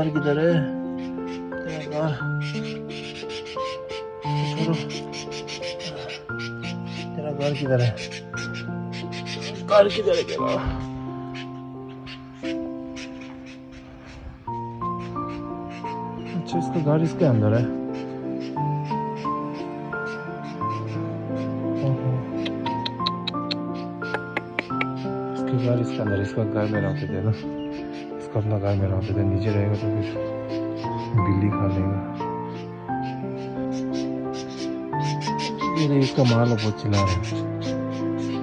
घर किधर है? तेरा घर छोड़ो। तेरा घर किधर है? घर किधर है तेरा? अच्छा, इसका घर इसके अंदर है। इसके घर इसके अंदर, इसका घर में रहते थे ना, इसको अपना घर में रहते थे। नीचे रहेगा तो फिर बिल्ली खा लेगा। ये इसका माल बहुत चिल्ला रहा है,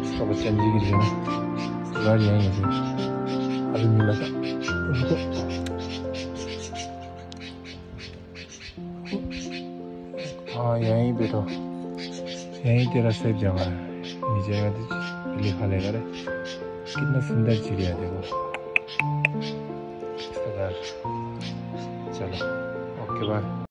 इसका बच्चा नीचे गिर गया ना। घर यहीं है, अभी मिला था उनको। हाँ यहीं पे तो, यहीं तेरा सेफ जगह है। नीचे आएगा तो बिल्ली खा लेगा रे। कितना सुंदर चिड़िया है देखो इसका घर। चलो ओके बाय।